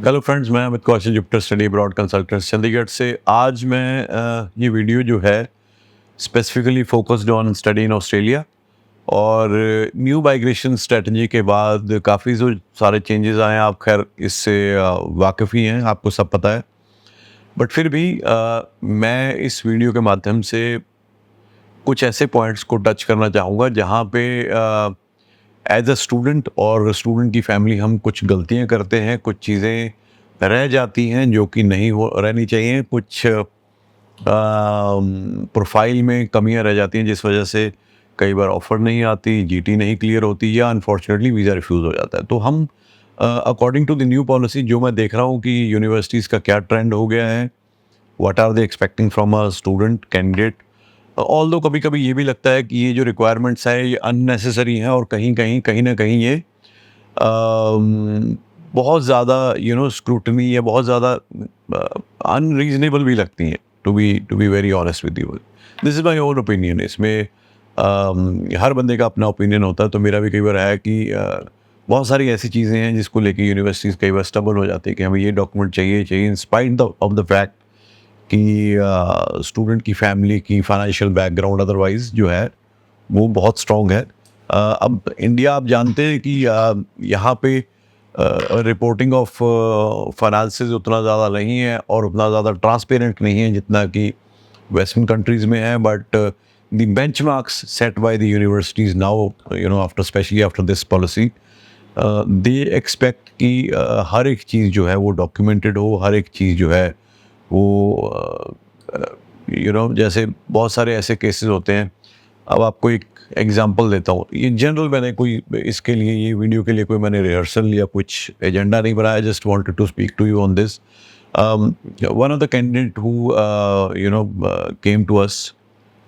Hello friends, मैं Amit Kaushal, Jupiter study abroad consultant Chandigarh से। आज मैं ये वीडियो जो है specifically focused on study in Australia और न्यू माइग्रेशन स्ट्रेटजी के बाद काफ़ी जो सारे चेंजेस आए हैं। आप खैर इससे वाकिफ़ ही हैं, आपको सब पता है। बट फिर भी मैं इस वीडियो के माध्यम से कुछ ऐसे पॉइंट्स को टच करना चाहूँगा जहाँ पे एज अ स्टूडेंट और स्टूडेंट की फैमिली हम कुछ गलतियाँ करते हैं, कुछ चीज़ें रह जाती हैं जो कि नहीं हो रहनी चाहिए, कुछ प्रोफाइल में कमियां रह जाती हैं जिस वजह से कई बार ऑफ़र नहीं आती, जीटी नहीं क्लियर होती या अनफॉर्चुनेटली वीज़ा रिफ्यूज़ हो जाता है। तो हम according to the new policy जो मैं देख रहा हूँ कि यूनिवर्सिटीज़ का क्या ट्रेंड हो गया है, what are they expecting from a student candidate. Although कभी-कभी ये भी लगता है कि ये जो रिक्वायरमेंट्स हैं ये अननेसेसरी हैं और कहीं न कहीं ये बहुत ज़्यादा स्क्रूटनी या बहुत ज़्यादा अनरीज़नेबल भी लगती हैं, to be very honest with you. This is my own opinion. इसमें हर बंदे का अपना ओपिनियन होता है, तो मेरा भी कई बार है कि बहुत सारी ऐसी चीज़ें हैं जिसको लेके यूनिवर्सिटीज़ कई बार स्टबल हो जाती है कि हमें ये डॉक्यूमेंट चाहिए in spite of the fact कि स्टूडेंट की फैमिली की फाइनेंशियल बैकग्राउंड अदरवाइज जो है वो बहुत स्ट्रॉन्ग है। अब इंडिया आप जानते हैं कि यहाँ पे रिपोर्टिंग ऑफ फाइनेंसेस उतना ज़्यादा नहीं है और उतना ज़्यादा ट्रांसपेरेंट नहीं है जितना कि वेस्टर्न कंट्रीज़ में है। But the benchmarks set by the universities now after specially after this policy they expect कि हर एक चीज़ जो है वो डॉक्यूमेंटेड हो, हर एक चीज़ जो है वो जैसे बहुत सारे ऐसे केसेस होते हैं। अब आपको एक एग्जांपल देता हूँ, ये जनरल मैंने कोई इसके लिए ये वीडियो के लिए कोई मैंने रिहर्सल या कुछ एजेंडा नहीं बनाया, just wanted to speak to you on this. One of the candidate who came to us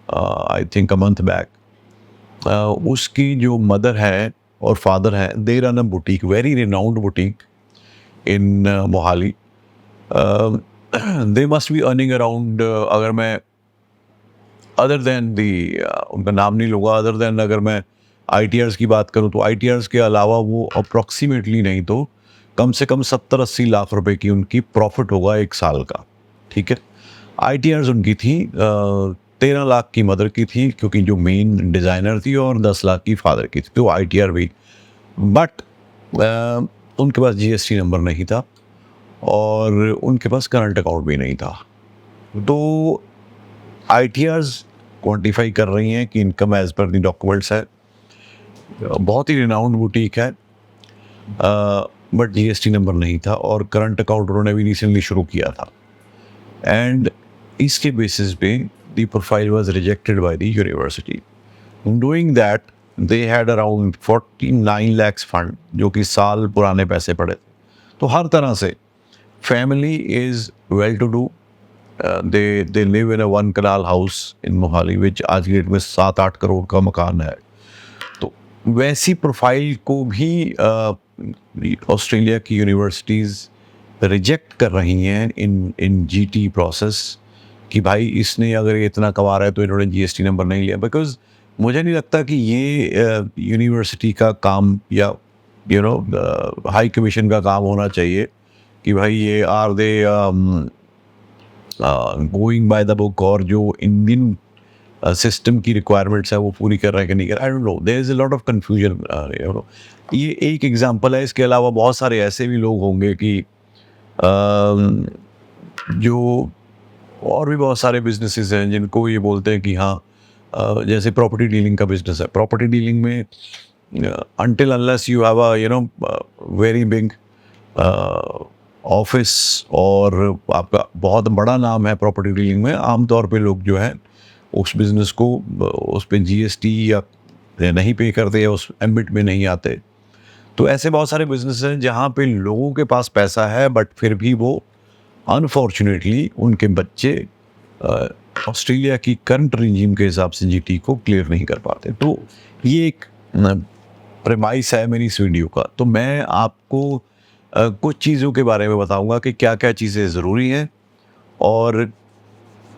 I think a month back, उसकी जो मदर है और फादर है, they run a boutique, very renowned boutique in Mohali. They must be earning around, अगर मैं other than दी उनका नाम नहीं लूँगा, अदर देन अगर मैं आईटीआर्स की बात करूँ तो आईटीआर्स के अलावा वो अप्रॉक्सीमेटली नहीं तो कम से कम 70-80 लाख रुपए की उनकी प्रॉफिट होगा एक साल का। ठीक है, आईटीआर्स उनकी थी 13 लाख की मदर की थी क्योंकि जो मेन डिज़ाइनर थी और 10 लाख की फादर की थी, तो आईटीआर भी। बट उनके पास जीएसटी नंबर नहीं था और उनके पास करंट अकाउंट भी नहीं था। तो आईटीआर्स क्वांटिफाई कर रही हैं कि income as per the documents है, बहुत ही रिनाउंड बुटीक है, बट जीएसटी नंबर नहीं था और करंट अकाउंट उन्होंने भी रिसेंटली शुरू किया था। एंड इसके बेसिस पे the profile was rejected by the university. Doing that they had around 49 lakhs fund जो कि साल पुराने पैसे पड़े। तो हर तरह से family is well to do. They live in a 1 kanal house in Mohali which आज की डेट में 7-8 करोड़ का मकान है। तो वैसी प्रोफाइल को भी ऑस्ट्रेलिया की यूनिवर्सिटीज़ रिजेक्ट कर रही हैं इन जीटी प्रोसेस कि भाई इसने अगर ये इतना कमा रहा है तो इन्होंने जीएसटी नंबर नहीं लिया। बिकॉज मुझे नहीं लगता कि ये यूनिवर्सिटी का काम या हाई कमीशन का काम होना चाहिए कि भाई ये are they going by the book और जो इंडियन सिस्टम की रिक्वायरमेंट्स है वो पूरी कर रहे हैं कि नहीं कर रहे। I don't know, there is a lot of confusion. ये एक एग्जांपल है, इसके अलावा बहुत सारे ऐसे भी लोग होंगे कि जो और भी बहुत सारे बिजनेसेस हैं जिनको ये बोलते हैं कि हाँ, जैसे प्रॉपर्टी डीलिंग का बिजनेस है। प्रॉपर्टी डीलिंग में until unless you have a very big office और आपका बहुत बड़ा नाम है प्रॉपर्टी डीलिंग में, आमतौर पे लोग जो है उस बिज़नेस को उस पे जीएसटी या नहीं पे करते या उस एम्बिट में नहीं आते। तो ऐसे बहुत सारे बिजनेस हैं जहाँ पे लोगों के पास पैसा है बट फिर भी वो अनफॉर्चुनेटली उनके बच्चे ऑस्ट्रेलिया की करंट रिजीम के हिसाब से जीटी को क्लियर नहीं कर पाते। तो ये एक प्रेमाइस है मेरी इस वीडियो का। तो मैं आपको कुछ चीज़ों के बारे में बताऊंगा कि क्या क्या चीज़ें ज़रूरी हैं और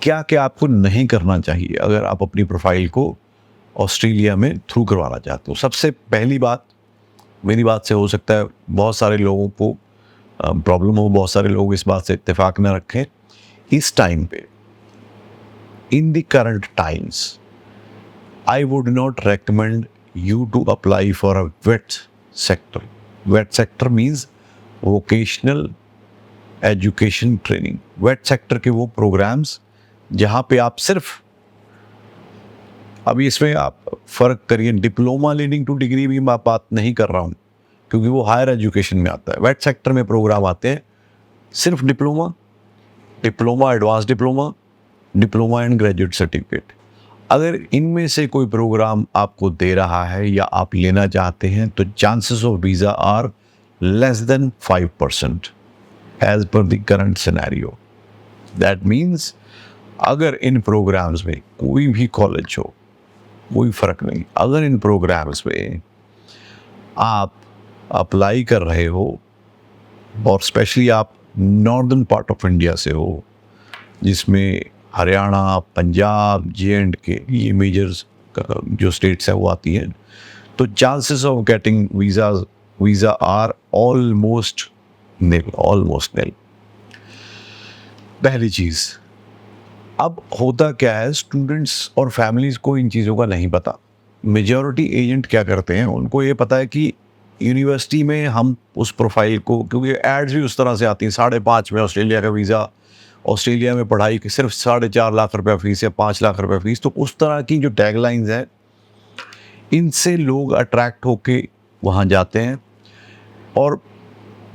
क्या क्या आपको नहीं करना चाहिए अगर आप अपनी प्रोफाइल को ऑस्ट्रेलिया में थ्रू करवाना चाहते हो। सबसे पहली बात, मेरी बात से हो सकता है बहुत सारे लोगों को प्रॉब्लम हो, बहुत सारे लोग इस बात से इत्तेफाक न रखें। इस टाइम पे, in the current times, I would not recommend you to apply for a VET sector. VET sector means vocational education training. VET sector के वो programs जहाँ पे आप सिर्फ, अभी इसमें आप फ़र्क करिए, डिप्लोमा लीडिंग टू डिग्री भी मैं बात नहीं कर रहा हूँ क्योंकि वो हायर एजुकेशन में आता है। वेट सेक्टर में प्रोग्राम आते हैं सिर्फ diploma, diploma, advance diploma, diploma and graduate certificate. अगर इनमें से कोई प्रोग्राम आपको दे रहा है या आप लेना चाहते हैं तो chances of visa are less than 5% as per the current scenario. That means अगर इन प्रोग्राम्स में कोई भी कॉलेज हो, कोई फ़र्क नहीं, अगर इन प्रोग्राम्स में आप अप्लाई कर रहे हो और स्पेशली आप नॉर्दर्न पार्ट ऑफ इंडिया से हो, जिसमें हरियाणा, पंजाब, J&K, ये मेजर्स जो स्टेट्स हैं वो आती हैं, तो chances of getting visa are almost nil. पहली चीज़। अब होता क्या है, स्टूडेंट्स और फैमिलीज़ को इन चीज़ों का नहीं पता। मेजॉरिटी एजेंट क्या करते हैं, उनको ये पता है कि यूनिवर्सिटी में हम उस प्रोफाइल को, क्योंकि एड्स भी उस तरह से आती हैं, 5.5 में ऑस्ट्रेलिया का वीज़ा, ऑस्ट्रेलिया में पढ़ाई की सिर्फ 4.5 लाख रुपये फ़ीस या 5 लाख रुपये फ़ीस, तो उस तरह की जो टैगलाइंस हैं, इनसे लोग अट्रैक्ट होके वहाँ जाते हैं। और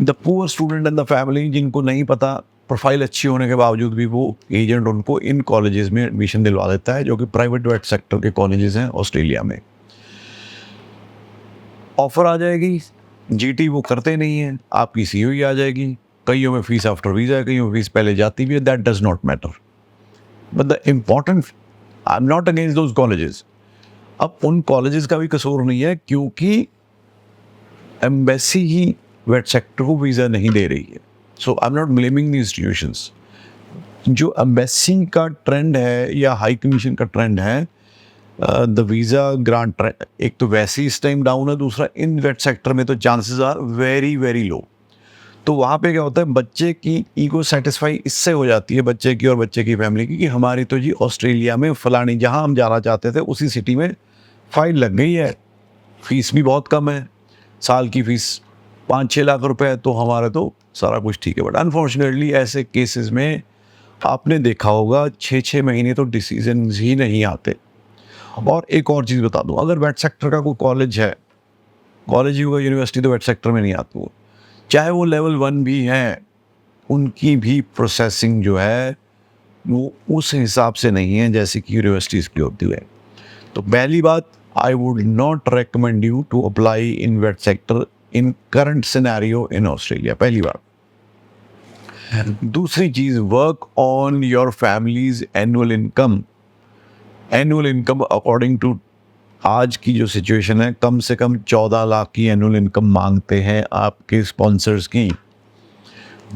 the poor student and the family, जिनको नहीं पता, प्रोफाइल अच्छी होने के बावजूद भी वो एजेंट उनको इन कॉलेजेस में एडमिशन दिलवा देता है, जो कि प्राइवेट वेट सेक्टर के कॉलेजेस हैं ऑस्ट्रेलिया में। ऑफ़र आ जाएगी, जीटी वो करते नहीं हैं, आपकी सीओई आ जाएगी, कईयों में फीस आफ्टर वीज़ा है, कईयों में फीस पहले जाती भी है, that does not matter. But the important, I am not against those colleges. अब उन कॉलेजेस का भी कसूर नहीं है, क्योंकि एम्बेसी ही वेट सेक्टर को वीज़ा नहीं दे रही है। So I am not blaming the institutions. जो एम्बेसी का ट्रेंड है या हाई कमीशन का ट्रेंड है, द वीज़ा ग्रांट ट्रेंड, एक तो वैसे ही इस टाइम डाउन है, दूसरा इन वेट सेक्टर में तो chances are very very low. तो वहाँ पे क्या होता है, बच्चे की ईगो सेटिस्फाई इससे हो जाती है, बच्चे की और बच्चे की फैमिली की, कि हमारी तो जी ऑस्ट्रेलिया में फलानी, जहाँ हम जाना चाहते थे उसी सिटी में फ़ाइल लग गई है, फ़ीस भी बहुत कम है, साल की फ़ीस 5-6 लाख रुपए है, तो हमारा तो सारा कुछ ठीक है। बट अनफॉर्चुनेटली ऐसे केसेस में आपने देखा होगा 6-6 महीने तो डिसीजंस ही नहीं आते। और एक और चीज़ बता दूँ, अगर वेट सेक्टर का कोई कॉलेज है, कॉलेज ही होगा, यूनिवर्सिटी तो वेट सेक्टर में नहीं आती वो, चाहे वो लेवल 1 भी हैं, उनकी भी प्रोसेसिंग जो है वो उस हिसाब से नहीं है जैसे कि यूनिवर्सिटीज़ की होती है। तो पहली बात, I would not recommend you to apply in VET sector in current scenario in Australia, पहली बात। दूसरी चीज़, work on your family's annual income. Annual income according to आज की जो सिचुएशन है, कम से कम 14 लाख की एनुअल इनकम मांगते हैं आपके स्पॉन्सर्स की।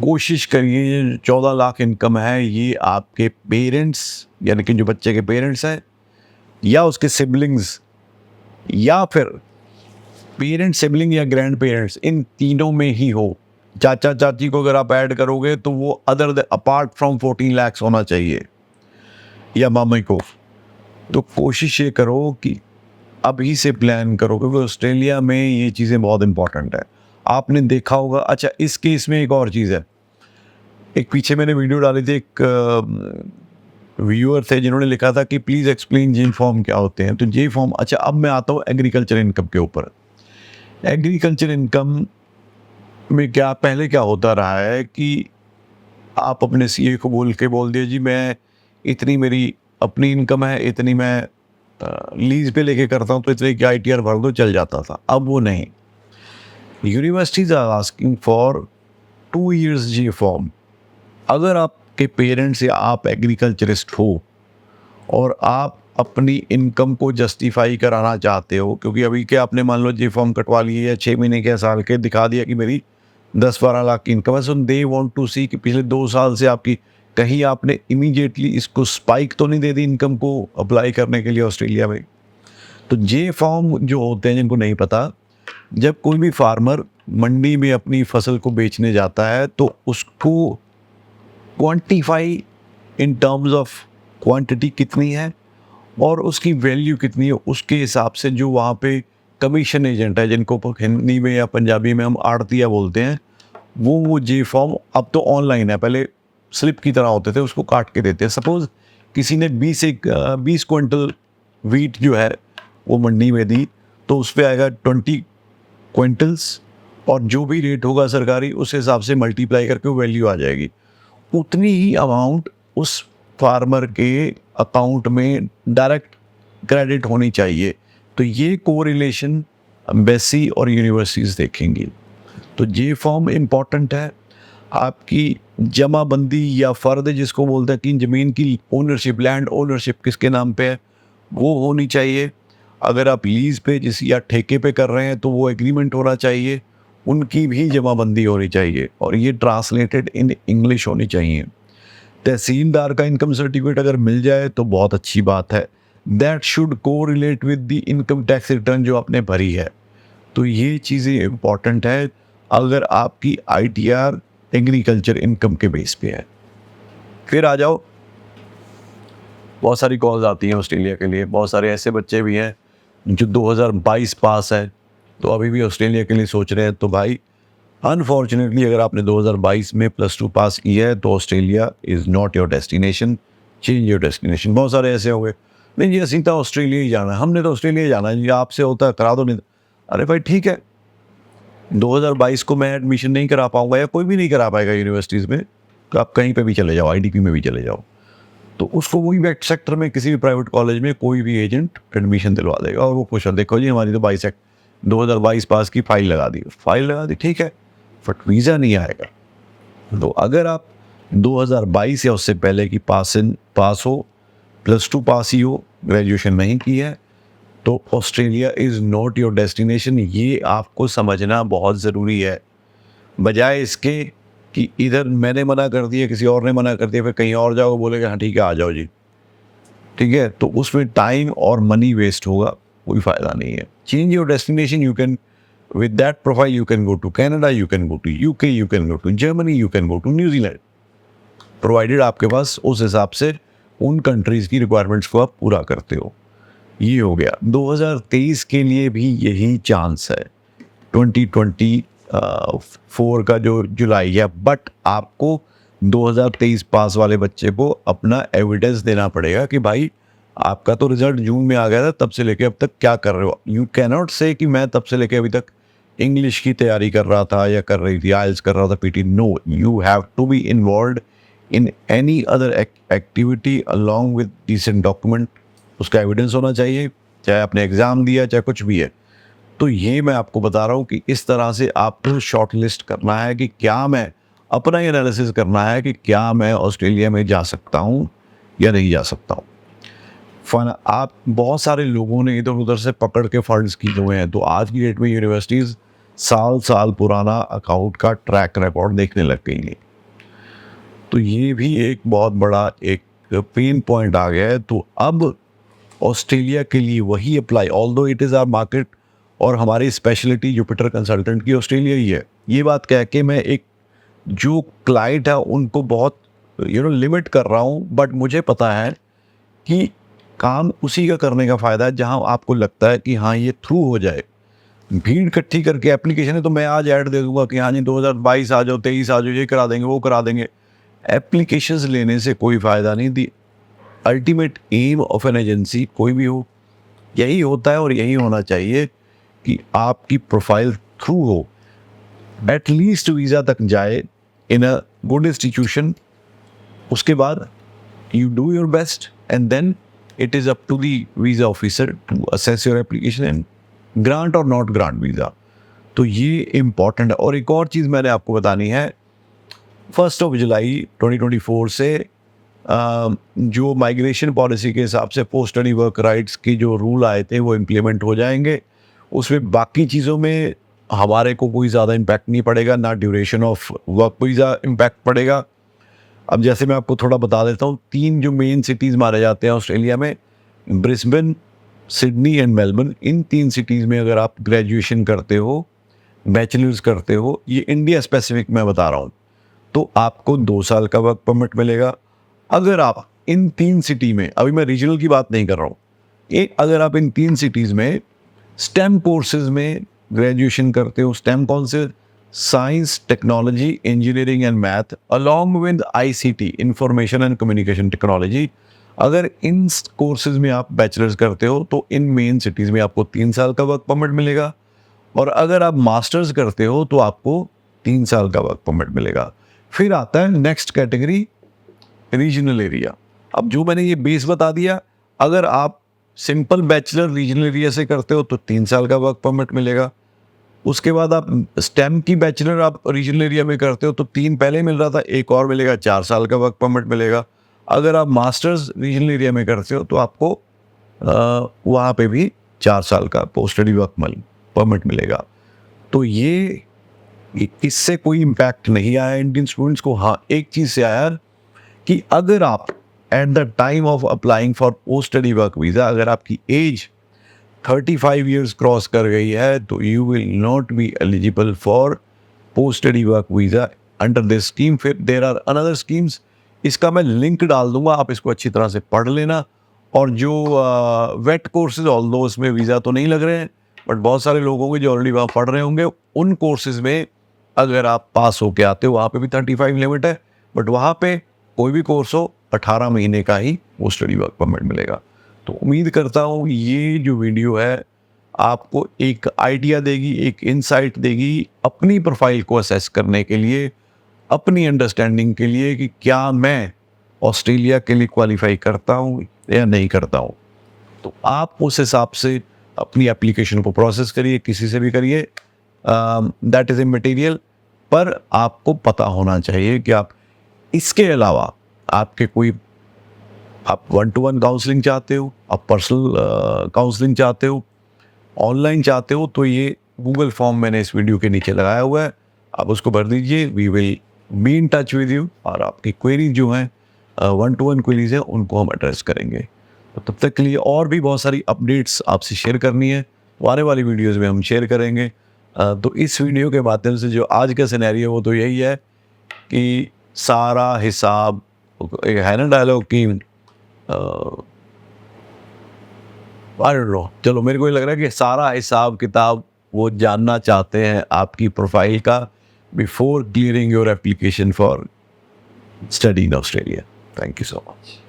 कोशिश करिए ये 14 लाख इनकम है, ये आपके पेरेंट्स, यानी कि जो बच्चे के पेरेंट्स हैं, या उसके सिबलिंग्स, या फिर पेरेंट्स, सिबलिंग या ग्रैंड पेरेंट्स, इन तीनों में ही हो। चाचा चाची को अगर आप ऐड करोगे तो वो अपार्ट फ्रॉम 14 लाख होना चाहिए, या मामा को। तो कोशिश ये करो कि अभी से प्लान करो, क्योंकि ऑस्ट्रेलिया में ये चीज़ें बहुत इंपॉर्टेंट है। आपने देखा होगा, अच्छा इस केस में एक और चीज़ है, एक पीछे मैंने वीडियो डाली थी, एक व्यूअर थे जिन्होंने लिखा था कि प्लीज़ एक्सप्लेन जे फॉर्म क्या होते हैं। तो जे फॉर्म, अच्छा अब मैं आता हूँ एग्रीकल्चर इनकम के ऊपर। एग्रीकल्चर इनकम में क्या पहले क्या होता रहा है कि आप अपने सीए को बोल दिए जी मैं इतनी मेरी अपनी इनकम है, इतनी मैं लीज पे लेके करता हूँ, तो इतने की ITR भर दो, चल जाता था। अब वो नहीं, universities are asking for 2 years G form. अगर आपके पेरेंट्स या आप एग्रीकल्चरिस्ट हो और आप अपनी इनकम को जस्टिफाई कराना चाहते हो, क्योंकि अभी क्या आपने मान लो जी फॉर्म कटवा लिए या 6 महीने के साल के दिखा दिया कि मेरी 10-12 लाख की इनकम है, सो दे वांट टू सी कि पिछले 2 साल से आपकी, कहीं आपने इमीडिएटली इसको स्पाइक तो नहीं दे दी इनकम को अप्लाई करने के लिए ऑस्ट्रेलिया में। तो जे फॉर्म जो होते हैं, जिनको नहीं पता, जब कोई भी फार्मर मंडी में अपनी फसल को बेचने जाता है तो उसको quantify in terms of quantity कितनी है और उसकी वैल्यू कितनी है, उसके हिसाब से जो वहाँ पे कमीशन एजेंट है, जिनको हिंदी में या पंजाबी में हम आड़तिया बोलते हैं, वो जे फॉर्म अब तो ऑनलाइन है, पहले स्लिप की तरह होते थे, उसको काट के देते हैं। सपोज किसी ने 20 क्विंटल वीट जो है वो मंडी में दी, तो उस पर आएगा 20 क्विंटल्स और जो भी रेट होगा सरकारी उस हिसाब से मल्टीप्लाई करके वो वैल्यू आ जाएगी। उतनी ही अमाउंट उस फार्मर के अकाउंट में डायरेक्ट क्रेडिट होनी चाहिए। तो ये कोरिलेशन एम्बेसी और यूनिवर्सिटीज़ देखेंगी। तो जे फॉर्म इम्पॉर्टेंट है। आपकी जमाबंदी या फ़र्द जिसको बोलते हैं कि ज़मीन की ओनरशिप, लैंड ओनरशिप किसके नाम पे है, वो होनी चाहिए। अगर आप लीज़ पे जिस या ठेके पे कर रहे हैं तो वो एग्रीमेंट होना चाहिए, उनकी भी जमाबंदी होनी चाहिए और ये ट्रांसलेटेड इन इंग्लिश होनी चाहिए। तहसीलदार का इनकम सर्टिफिकेट अगर मिल जाए तो बहुत अच्छी बात है। That should correlate with the income tax return जो आपने भरी है। तो ये चीज़ें इम्पॉर्टेंट है अगर आपकी ITR एग्रीकल्चर इनकम के बेस पे है। फिर आ जाओ, बहुत सारी कॉल्स आती हैं ऑस्ट्रेलिया के लिए। बहुत सारे ऐसे बच्चे भी हैं जो 2022 पास है तो अभी भी ऑस्ट्रेलिया के लिए सोच रहे हैं। तो भाई अनफॉर्चुनेटली अगर आपने 2022 में +2 पास किया है तो Australia is not your destination, change your destination. बहुत सारे ऐसे हो गए, नहीं जी असीं तो ऑस्ट्रेलिया ही जाना है, हमने तो ऑस्ट्रेलिया ही जाना है जी, आपसे होता है करा दो। नहीं, अरे भाई ठीक है, 2022 को मैं एडमिशन नहीं करा पाऊंगा या कोई भी नहीं करा पाएगा यूनिवर्सिटीज़ में, तो आप कहीं पे भी चले जाओ, IDP में भी चले जाओ, तो उसको वही वेट सेक्टर में किसी भी प्राइवेट कॉलेज में कोई भी एजेंट एडमिशन दिलवा देगा और वो खुश है, देखो जी हमारी तो 2022 पास की फाइल लगा दी, ठीक है, बट वीज़ा नहीं आएगा। तो अगर आप 2022 या उससे पहले की पास हो, +2 पास ही हो, ग्रेजुएशन नहीं की है, तो Australia is not your destination. ये आपको समझना बहुत ज़रूरी है। बजाय इसके कि इधर मैंने मना कर दिया, किसी और ने मना कर दिया, फिर कहीं और जाओ, बोलेगा हाँ ठीक है आ जाओ जी, ठीक है, तो उसमें टाइम और मनी वेस्ट होगा, कोई फ़ायदा नहीं है। Change your destination, you can with that profile you can go to Canada, you can go to UK, you can go to Germany, you can go to New Zealand, provided आपके पास उस हिसाब से उन कंट्रीज़ की रिक्वायरमेंट्स को आप पूरा करते हो। ये हो गया। 2023 के लिए भी यही चांस है, 2024 का जो जुलाई है, बट आपको 2023 पास वाले बच्चे को अपना एविडेंस देना पड़ेगा कि भाई आपका तो रिजल्ट जून में आ गया था, तब से लेके अब तक क्या कर रहे हो। यू कैनॉट से कि मैं तब से लेके अभी तक इंग्लिश की तैयारी कर रहा था या कर रही थी, IELTS कर रहा था, PT। No, you have to be involved in any other activity along with decent document. उसका एविडेंस होना चाहिए, चाहे आपने एग्ज़ाम दिया चाहे कुछ भी है। तो ये मैं आपको बता रहा हूँ कि इस तरह से आपको शॉर्ट लिस्ट करना है कि क्या मैं अपना ही एनालिसिस करना है कि क्या मैं ऑस्ट्रेलिया में जा सकता हूँ या नहीं जा सकता हूँ। आप बहुत सारे लोगों ने इधर उधर से पकड़ के फंड्स किए हुए हैं, तो आज की डेट में यूनिवर्सिटीज़ साल पुराना अकाउंट का ट्रैक रिकॉर्ड देखने लग गई हैं। तो ये भी एक बहुत बड़ा एक पेन पॉइंट आ गया है। तो अब ऑस्ट्रेलिया के लिए वही apply, although it is our market और हमारी स्पेशलिटी जुपिटर कंसल्टेंट की ऑस्ट्रेलिया ही है। ये बात कह के मैं एक जो क्लाइंट है उनको बहुत लिमिट कर रहा हूँ, बट मुझे पता है कि काम उसी का करने का फ़ायदा है जहाँ आपको लगता है कि हाँ ये थ्रू हो जाए। भीड़ इकट्ठी करके एप्लीकेशन है तो मैं आज ऐड दे दूंगा कि हाँ जी 2022 आ जाओ, 23 आ जाओ, ये करा देंगे वो करा देंगे। एप्लीकेशंस लेने से कोई फ़ायदा नहीं। The ultimate aim of an agency कोई भी हो यही होता है और यही होना चाहिए कि आपकी प्रोफाइल थ्रू हो, एटलीस्ट वीज़ा तक जाए इन अ गुड इंस्टीट्यूशन। उसके बाद you do your best and then it is up to the visa officer to assess your application and grant और नॉट ग्रांट वीज़ा। तो ये इम्पॉर्टेंट है। और एक और चीज़ मैंने आपको बतानी है, 1 जुलाई 2024 से जो माइग्रेशन पॉलिसी के हिसाब से पोस्ट स्टडी वर्क राइट्स के जो रूल आए थे वो इम्प्लीमेंट हो जाएंगे। उसमें बाकी चीज़ों में हमारे को कोई ज़्यादा इम्पैक्ट नहीं पड़ेगा, ना duration of work visa impact पड़ेगा। अब जैसे मैं आपको थोड़ा बता देता हूँ, 3 जो मेन सिटीज़ माने जाते हैं ऑस्ट्रेलिया में, Brisbane, Sydney and Melbourne. In 3 cities में अगर आप ग्रेजुएशन करते हो बैचलर्स करते हो, ये इंडिया स्पेसिफिक मैं बता रहा हूँ, तो आपको 2 साल का वर्क परमिट मिलेगा। अगर आप इन 3 सिटी में, अभी मैं रीजनल की बात नहीं कर रहा हूँ, अगर आप इन 3 सिटीज़ में स्टेम कोर्सेज में ग्रेजुएशन करते हो, स्टेम कौन से? Science, technology, engineering and math along with ICT, information and communication technology, अगर इन कोर्सेज में आप बैचलर्स करते हो तो इन मेन सिटीज़ में आपको 3 साल का वर्क परमिट मिलेगा। और अगर आप मास्टर्स करते हो तो आपको 3 साल का वर्क परमिट मिलेगा। फिर आता है नेक्स्ट कैटेगरी, रीजनल एरिया। अब जो मैंने ये बेस बता दिया, अगर आप सिंपल बैचलर रीजनल एरिया से करते हो तो 3 साल का वर्क परमिट मिलेगा। उसके बाद आप स्टेम की बैचलर आप रीजनल एरिया में करते हो तो 3 पहले मिल रहा था, एक और मिलेगा, 4 साल का वर्क परमिट मिलेगा। अगर आप मास्टर्स रीजनल एरिया में करते हो तो आपको वहाँ पे भी 4 साल का पोस्ट स्टडी वर्क परमिट मिलेगा। तो ये इससे कोई इम्पैक्ट नहीं आया इंडियन स्टूडेंट्स को। हाँ, एक चीज़ से आया कि अगर आप at the time of applying for post study work visa, अगर आपकी एज 35 ईयर्स क्रॉस कर गई है तो you will not be eligible for post study work visa under this scheme. फिर देर आर अनदर स्कीम्स, इसका मैं लिंक डाल दूंगा, आप इसको अच्छी तरह से पढ़ लेना। और जो वेट कोर्सेज, ऑल्दो उसमें वीज़ा तो नहीं लग रहे हैं, बट बहुत सारे लोग होंगे जो ऑलरेडी वहाँ पढ़ रहे होंगे, उन कोर्सेज में अगर आप पास होके आते हो, वहाँ पे भी 35 लिमिट है, बट वहाँ पे कोई भी कोर्स हो 18 महीने का ही वो स्टडी वर्क परमिट मिलेगा। तो उम्मीद करता हूँ ये जो वीडियो है आपको एक आइडिया देगी, एक इंसाइट देगी अपनी प्रोफाइल को असेस करने के लिए, अपनी अंडरस्टैंडिंग के लिए कि क्या मैं ऑस्ट्रेलिया के लिए क्वालिफाई करता हूँ या नहीं करता हूँ। तो आप उस हिसाब से अपनी एप्लीकेशन को प्रोसेस करिए, किसी से भी करिए, दैट इज़ इमैटेरियल। पर आपको पता होना चाहिए कि आप इसके अलावा आपके कोई, आप 1-to-1 काउंसलिंग चाहते हो, आप पर्सनल काउंसलिंग चाहते हो, ऑनलाइन चाहते हो, तो ये गूगल फॉर्म मैंने इस वीडियो के नीचे लगाया हुआ है, आप उसको भर दीजिए। We will be in touch with you, और आपकी क्वेरी जो हैं 1-to-1 क्वेरीज हैं उनको हम एड्रेस करेंगे। तो तब तक के लिए और भी बहुत सारी अपडेट्स आपसे शेयर करनी है, तो आने वाली वीडियोज़ में हम शेयर करेंगे। तो इस वीडियो के माध्यम से जो आज का सिनेरियो वो तो यही है कि सारा हिसाब, है ना डायलॉग की, आई डोंट नो, चलो मेरे को ये लग रहा है कि सारा हिसाब किताब वो जानना चाहते हैं आपकी प्रोफाइल का before clearing your application for study in Australia. Thank you so much.